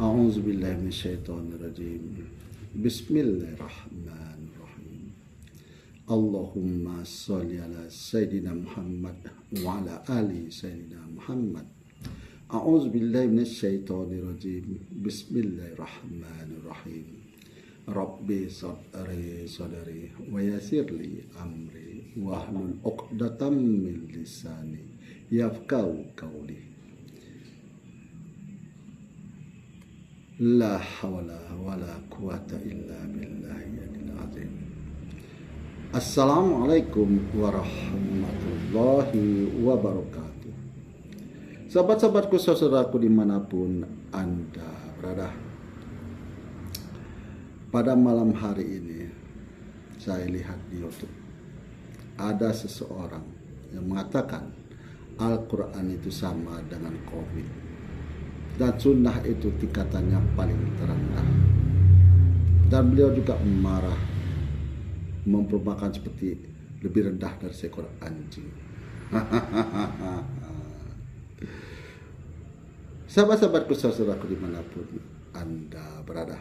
A'udzubillahi minasyaitonirrajim. Bismillahirrahmanirrahim. Allahumma sholli ala Sayyidina Muhammad wa ala ali Sayyidina Muhammad. A'udzubillahi minasyaitonirrajim. Bismillahirrahmanirrahim. Rabbi sadri wa yassirli amri wahlul 'uqdatam min lisani yafqahu qawli. La hawla wala quwata illa billahil azim. Assalamualaikum warahmatullahi wabarakatuh. Sahabat-sahabatku, saudaraku dimanapun Anda berada, pada malam hari ini saya lihat di YouTube ada seseorang yang mengatakan Al-Quran itu sama dengan COVID dan sunnah itu tingkatannya paling terendah, dan beliau juga marah, memperumpakan seperti lebih rendah dari seekor anjing. Sahabat-sahabatku, saudaraku dimanapun Anda berada,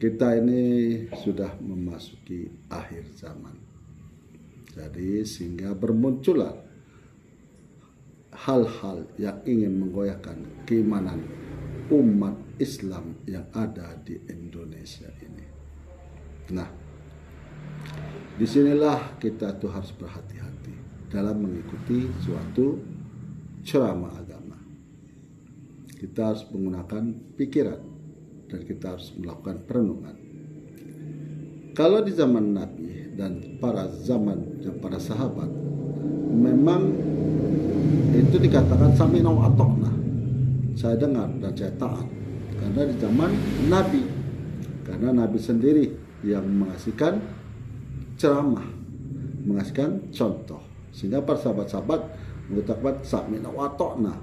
kita ini sudah memasuki akhir zaman. Jadi sehingga bermunculan hal-hal yang ingin menggoyahkan keimanan umat Islam yang ada di Indonesia ini. Nah, disinilah kita tuh harus berhati-hati dalam mengikuti suatu ceramah agama. Kita harus menggunakan pikiran dan kita harus melakukan perenungan. Kalau di zaman Nabi dan para sahabat, memang itu dikatakan sami'na wa ata'na, saya dengar dan saya taat, karena di zaman Nabi, karena Nabi sendiri yang mengasihkan ceramah, mengasihkan contoh, sehingga para sahabat-sahabat mengatakan sami'na wa ata'na.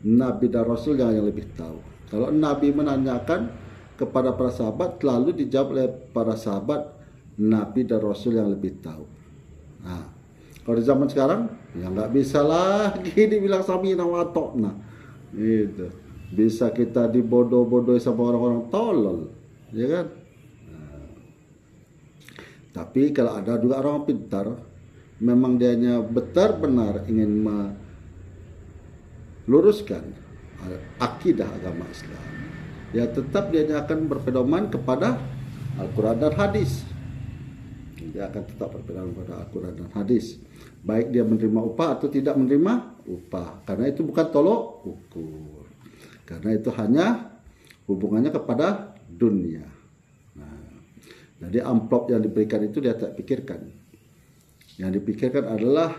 Nabi dan Rasul yang lebih tahu. Kalau Nabi menanyakan kepada para sahabat, lalu dijawab oleh para sahabat, Nabi dan Rasul yang lebih tahu. Nah, kalau di zaman sekarang, ya nggak bisa lagi dibilang sami'na wa ata'na. Gitu. Bisa kita dibodoh-bodohi sama orang-orang tolol, ya kan? Nah. Tapi kalau ada juga orang pintar, memang dianya benar-benar ingin meluruskan akidah agama Islam, ya tetap dianya akan berpedoman kepada Al-Quran dan hadis. Dia akan tetap berpedoman kepada Al-Quran dan hadis, baik dia menerima upah atau tidak menerima upah, karena itu bukan tolok ukur, karena itu hanya hubungannya kepada dunia. Nah, jadi amplop yang diberikan itu dia tak pikirkan. Yang dipikirkan adalah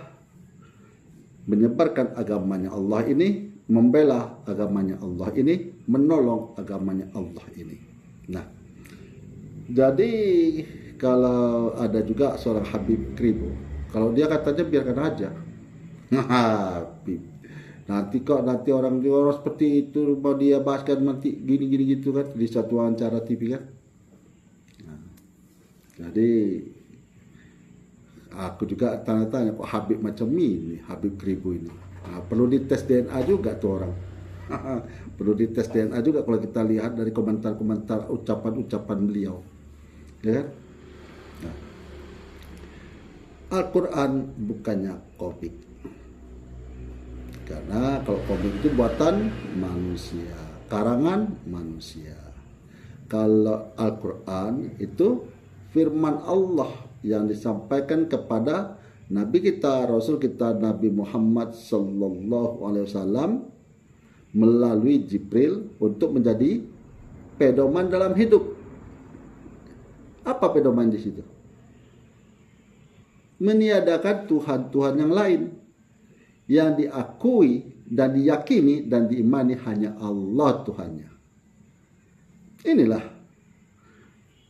menyebarkan agamanya Allah ini, membela agamanya Allah ini, menolong agamanya Allah ini. Nah, jadi kalau ada juga seorang Habib Kribo, kalau dia katanya biarkan aja. Habib, nanti orang seperti itu mau dia bahaskan nanti gini gitu kan di satu wawancara TV kan. Nah, jadi aku juga tanya-tanya, kok Habib macam ini, Habib Kribo ini. Nah, perlu dites DNA juga tuh orang. Perlu dites DNA juga kalau kita lihat dari komentar-komentar ucapan-ucapan beliau, ya kan? Nah, Al-Quran bukannya komik, karena kalau komik itu buatan manusia, karangan manusia. Kalau Al-Quran itu firman Allah yang disampaikan kepada Nabi kita, Rasul kita, Nabi Muhammad Sallallahu Alaihi Wasallam melalui Jibril untuk menjadi pedoman dalam hidup. Apa pedoman di situ? Meniadakan Tuhan-Tuhan yang lain, yang diakui dan diyakini dan diimani hanya Allah Tuhannya. Inilah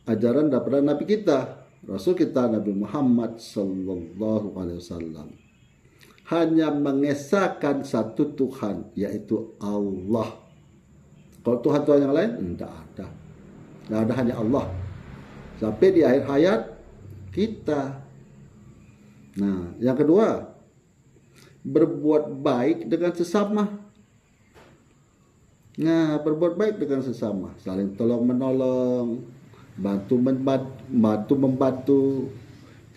ajaran daripada Nabi kita, Rasul kita, Nabi Muhammad Sallallahu Alaihi Wasallam. Hanya mengesahkan satu Tuhan, yaitu Allah. Kalau Tuhan-Tuhan yang lain, tidak ada. Tidak ada, hanya Allah. Sampai di akhir hayat kita. Nah, yang kedua, berbuat baik dengan sesama. Nah, berbuat baik dengan sesama, saling tolong menolong, bantu membantu,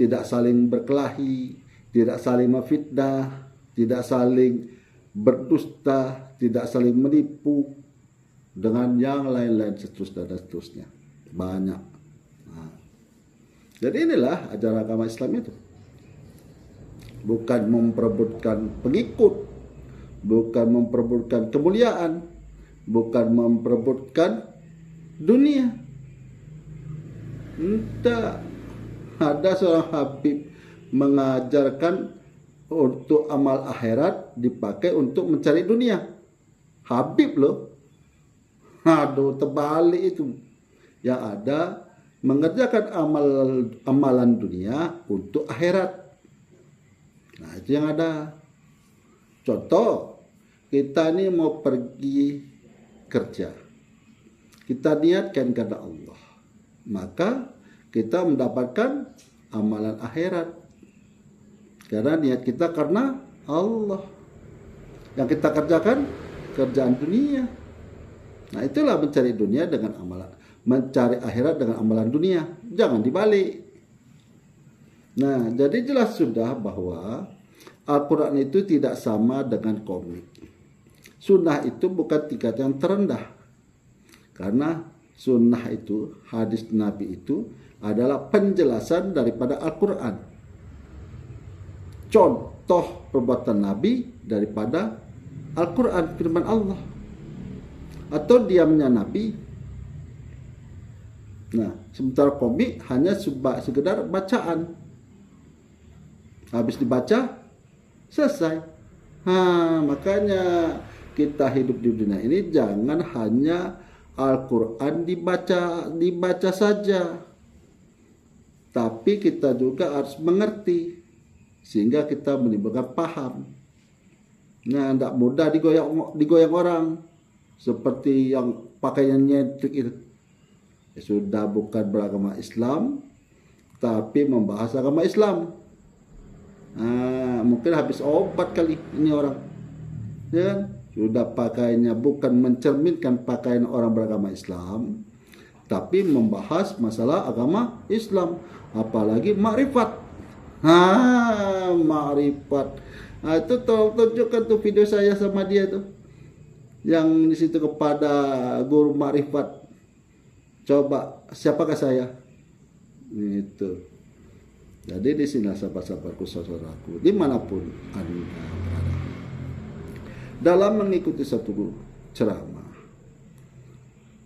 tidak saling berkelahi, tidak saling memfitnah, tidak saling berdusta, tidak saling menipu, dengan yang lain-lain seterusnya dan seterusnya. Banyak. Nah, jadi inilah ajaran agama Islam itu. Bukan memperebutkan pengikut, bukan memperebutkan kemuliaan, bukan memperebutkan dunia. Tidak ada seorang habib mengajarkan untuk amal akhirat dipakai untuk mencari dunia. Habib loh. Aduh, terbalik itu. Yang ada mengerjakan amalan dunia untuk akhirat. Nah, itu yang ada. Contoh, kita ini mau pergi kerja. Kita niatkan karena Allah. Maka kita mendapatkan amalan akhirat. Karena niat kita karena Allah. Yang kita kerjakan kerjaan dunia. Nah, itulah mencari dunia dengan amalan, mencari akhirat dengan amalan dunia. Jangan dibalik. Nah, jadi jelas sudah bahwa Al-Quran itu tidak sama dengan komik. Sunnah itu bukan tingkat yang terendah. Karena sunnah itu, hadis Nabi itu adalah penjelasan daripada Al-Quran. Contoh perbuatan Nabi daripada Al-Quran, firman Allah. Atau diamnya Nabi. Nah, sementara komik hanya sekedar bacaan. Habis dibaca, selesai. Makanya kita hidup di dunia ini jangan hanya Al-Quran dibaca saja. Tapi kita juga harus mengerti. Sehingga kita menimbulkan paham. Nah, tidak mudah digoyang orang. Seperti yang pakaiannya itu. Ya, sudah bukan beragama Islam, tapi membahas agama Islam. Mungkin habis obat kali ini orang. Ya kan? Sudah pakaiannya bukan mencerminkan pakaian orang beragama Islam, tapi membahas masalah agama Islam. Apalagi makrifat. Makrifat. Itu tolong tunjukkan tuh video saya sama dia tuh. Yang di situ kepada guru makrifat. Coba, siapakah saya? Itu. Jadi di sini sahabat-sahabatku, saudaraku, dimanapun Anda berada, dalam mengikuti satu ceramah,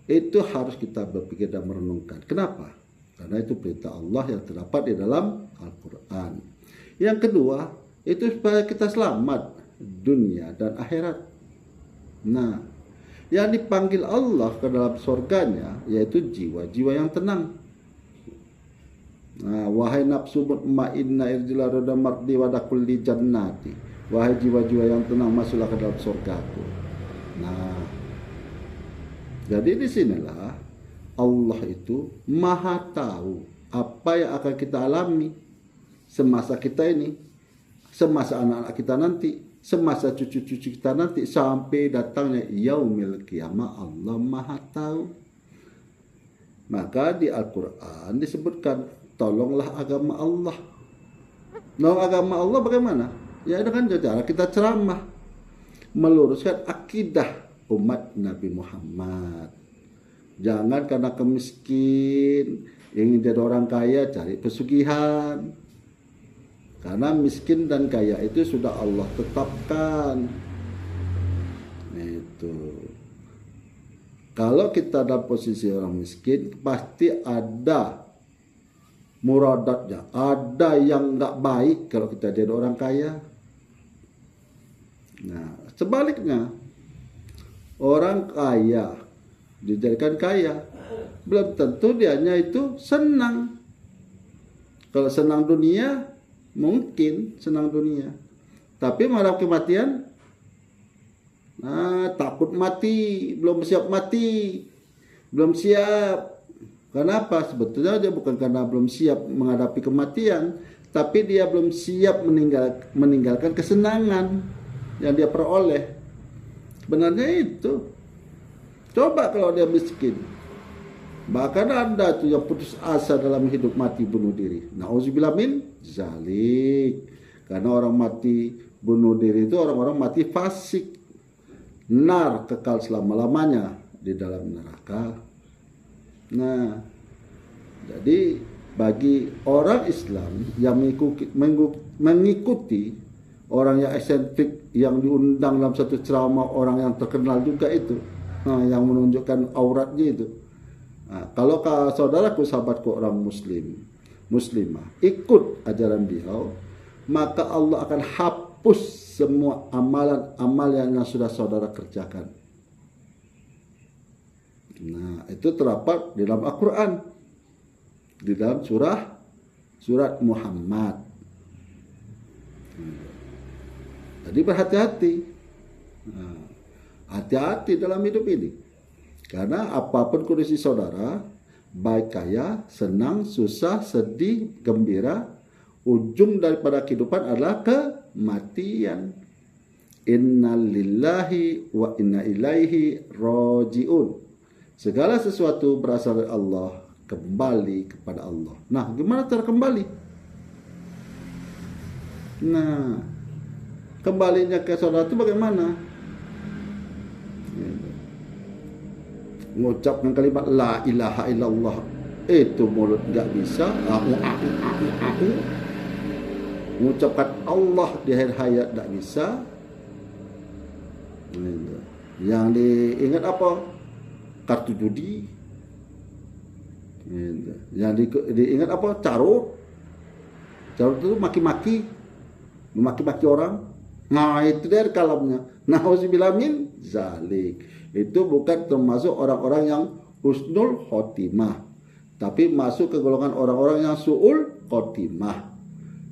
itu harus kita berpikir dan merenungkan. Kenapa? Karena itu perintah Allah yang terdapat di dalam Al-Quran. Yang kedua, itu supaya kita selamat dunia dan akhirat. Nah, yang dipanggil Allah ke dalam surganya yaitu jiwa-jiwa yang tenang. Nah, wahai nafsu mutmainnah irji'ila roda mardi wadakulli jannati. Wahai jiwa-jiwa yang tenang, masuklah ke dalam surgaku. Nah, jadi disinilah Allah itu maha tahu apa yang akan kita alami semasa kita ini, semasa anak-anak kita nanti, semasa cucu-cucu kita nanti, sampai datangnya yaumil qiyamah. Allah maha tahu. Maka di Al-Quran disebutkan, tolonglah agama Allah. Nah, agama Allah bagaimana? Ya dengan cara kita ceramah, meluruskan akidah umat Nabi Muhammad. Jangan karena kemiskin, ingin jadi orang kaya, cari pesugihan. Karena miskin dan kaya itu sudah Allah tetapkan. Itu. Kalau kita dalam posisi orang miskin, pasti ada muradatnya. Ada yang nggak baik kalau kita jadi orang kaya. Nah, sebaliknya, orang kaya dijadikan kaya, belum tentu dianya itu senang. Kalau senang dunia, mungkin senang dunia, tapi menghadap kematian, takut mati, belum siap mati, belum siap. Kenapa? Sebetulnya dia bukan karena belum siap menghadapi kematian, tapi dia belum siap meninggalkan kesenangan yang dia peroleh. Sebenarnya itu. Coba kalau dia miskin. Bahkan ada tuh yang putus asa dalam hidup mati bunuh diri. Nauzubillah min zalik. Karena orang mati bunuh diri itu orang-orang mati fasik. Nar, kekal selama-lamanya di dalam neraka. Nah, jadi bagi orang Islam yang mengikuti orang yang eksentrik yang diundang dalam satu ceramah, orang yang terkenal juga itu, yang menunjukkan auratnya itu. Nah, kalau saudaraku, sahabatku orang muslimah ikut ajaran beliau, maka Allah akan hapus semua amalan-amalan yang sudah saudara kerjakan. Nah, itu terdapat di dalam Al-Quran, di dalam surat Muhammad. Jadi berhati-hati. Nah, hati-hati dalam hidup ini. Karena apapun kondisi saudara, baik kaya, senang, susah, sedih, gembira, ujung daripada kehidupan adalah kematian. Inna lillahi wa inna ilaihi raji'un. Segala sesuatu berasal dari Allah, kembali kepada Allah. Nah, gimana cara kembali? Nah, kembalinya ke saudara itu bagaimana? Mengucapkan kalimat la ilaha illallah itu mulut nggak bisa. Mengucapkan Allah di akhir hayat nggak bisa. Yang diingat apa? Kartu judi. Yang diingat apa? Carut. Carut itu maki-maki orang. Nah, itu dari kalamnya. Nauzubillah min zalik. Itu bukan termasuk orang-orang yang husnul khotimah, tapi masuk ke golongan orang-orang yang su'ul khotimah.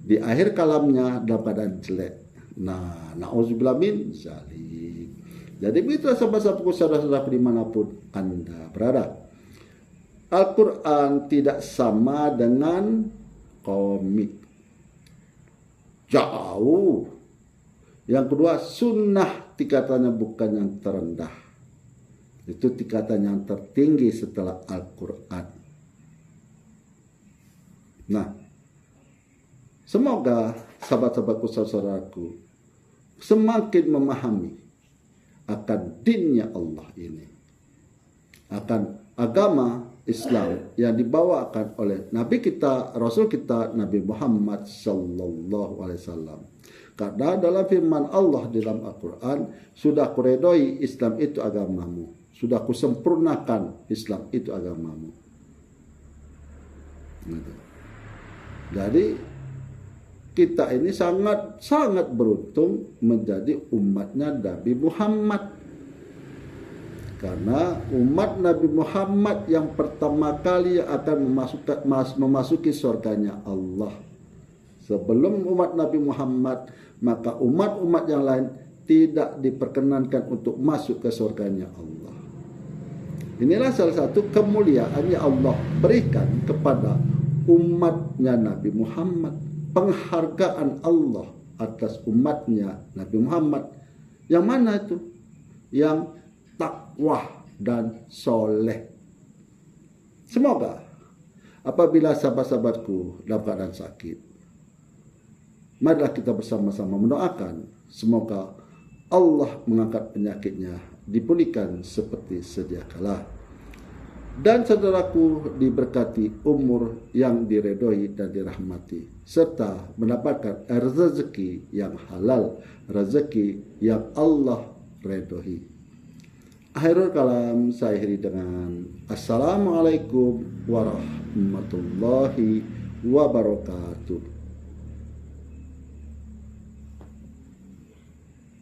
Di akhir kalamnya dalam keadaan jelek. Nah, nauzubillah min zalik. Jadi begitu sahabat-sahabatku, saudara-saudara dimanapun Anda berada. Al-Quran tidak sama dengan komik. Jauh. Yang kedua, sunnah tingkatannya bukan yang terendah. Itu tingkatan yang tertinggi setelah Al-Quran. Nah, semoga sahabat-sahabatku, saudaraku semakin memahami akan dinnya Allah ini, akan agama Islam yang dibawakan oleh Nabi kita, Rasul kita, Nabi Muhammad sallallahu alaihi wasallam. Karena dalam firman Allah di dalam Al-Quran, sudah kuredoi Islam itu agamamu, sudah kusempurnakan Islam itu agamamu. Jadi kita ini sangat beruntung menjadi umatnya Nabi Muhammad. Karena umat Nabi Muhammad yang pertama kali akan memasuki surganya Allah. Sebelum umat Nabi Muhammad, maka umat-umat yang lain tidak diperkenankan untuk masuk ke surganya Allah. Inilah salah satu kemuliaan yang Allah berikan kepada umatnya Nabi Muhammad. Penghargaan Allah atas umatnya Nabi Muhammad. Yang mana itu? Yang takwa dan soleh. Semoga apabila sahabat-sahabatku dalam keadaan sakit, marilah kita bersama-sama mendoakan semoga Allah mengangkat penyakitnya, dipulihkan seperti sedia kala. Dan saudaraku diberkati umur yang diredoi dan dirahmati, serta mendapatkan rezeki yang halal, rezeki yang Allah redoi. Akhirul kalam, saya akhiri dengan Assalamualaikum warahmatullahi wabarakatuh.